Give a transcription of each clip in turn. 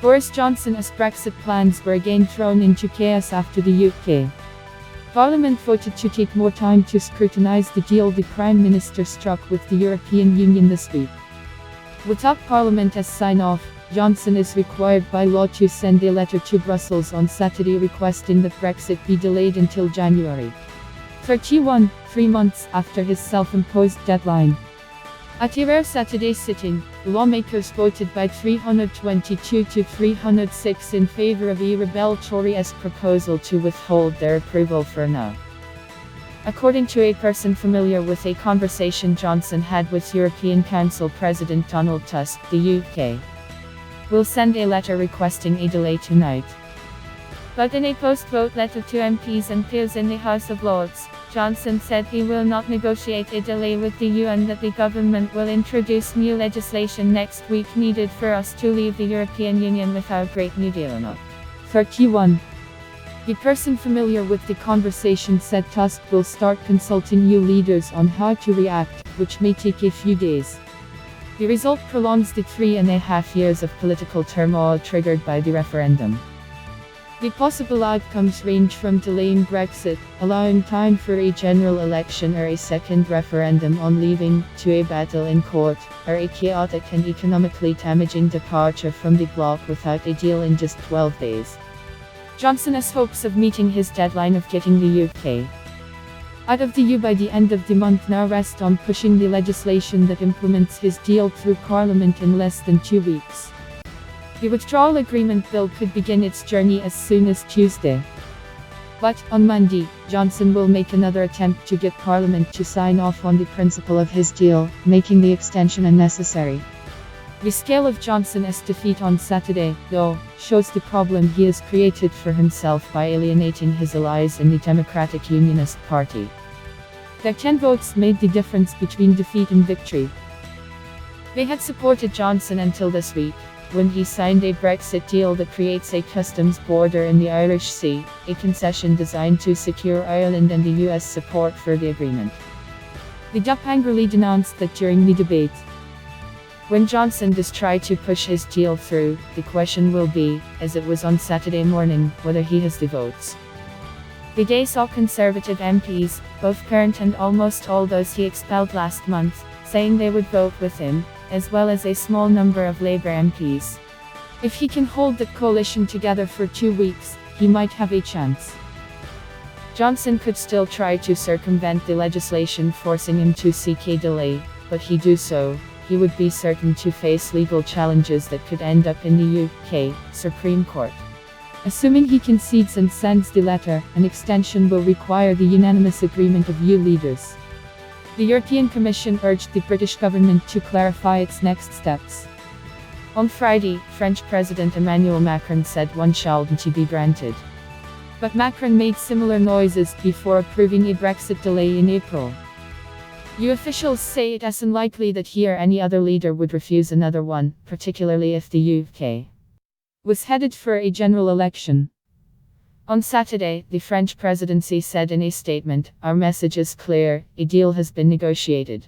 Boris Johnson's Brexit plans were again thrown into chaos after the UK Parliament voted to take more time to scrutinise the deal the Prime Minister struck with the European Union this week. Without Parliament's sign-off, Johnson is required by law to send a letter to Brussels on Saturday requesting that Brexit be delayed until January 31, 3 months after his self-imposed deadline. At a rare Saturday sitting, lawmakers voted by 322 to 306 in favour of a rebel Tory's proposal to withhold their approval for now. According to a person familiar with a conversation Johnson had with European Council President Donald Tusk, the UK will send a letter requesting a delay tonight. But in a post-vote letter to MPs and peers in the House of Lords, Johnson said he will not negotiate a delay with the EU and that the government will introduce new legislation next week needed for us to leave the European Union without Great New Deal or not. 31. The person familiar with the conversation said Tusk will start consulting EU leaders on how to react, which may take a few days. The result prolongs the 3.5 years of political turmoil triggered by the referendum. The possible outcomes range from delaying Brexit, allowing time for a general election or a second referendum on leaving, to a battle in court, or a chaotic and economically damaging departure from the bloc without a deal in just 12 days. Johnson's hopes of meeting his deadline of getting the UK out of the EU by the end of the month now rest on pushing the legislation that implements his deal through Parliament in less than 2 weeks. The withdrawal agreement bill could begin its journey as soon as Tuesday. But, on Monday, Johnson will make another attempt to get Parliament to sign off on the principle of his deal, making the extension unnecessary. The scale of Johnson's defeat on Saturday, though, shows the problem he has created for himself by alienating his allies in the Democratic Unionist Party. Their 10 votes made the difference between defeat and victory. They had supported Johnson until this week, when he signed a Brexit deal that creates a customs border in the Irish Sea, a concession designed to secure Ireland and the US support for the agreement. The DUP angrily denounced that during the debate. When Johnson does try to push his deal through, the question will be, as it was on Saturday morning, whether he has the votes. The day saw Conservative MPs, both current and almost all those he expelled last month, saying they would vote with him, as well as a small number of Labour MPs. If he can hold that coalition together for 2 weeks, he might have a chance. Johnson could still try to circumvent the legislation forcing him to seek a delay, but he do so, he would be certain to face legal challenges that could end up in the UK Supreme Court. Assuming he concedes and sends the letter, an extension will require the unanimous agreement of EU leaders. The European Commission urged the British government to clarify its next steps. On Friday, French President Emmanuel Macron said one shall be granted. But Macron made similar noises before approving a Brexit delay in April. EU officials say it is unlikely that he or any other leader would refuse another one, particularly if the UK was headed for a general election. On Saturday, the French presidency said in a statement, "Our message is clear, a deal has been negotiated.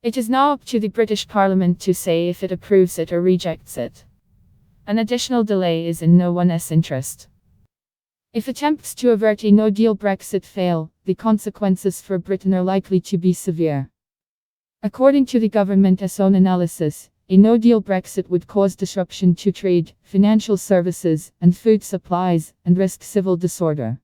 It is now up to the British Parliament to say if it approves it or rejects it. An additional delay is in no one's interest." If attempts to avert a no-deal Brexit fail, the consequences for Britain are likely to be severe. According to the government's own analysis, a no-deal Brexit would cause disruption to trade, financial services, and food supplies, and risk civil disorder.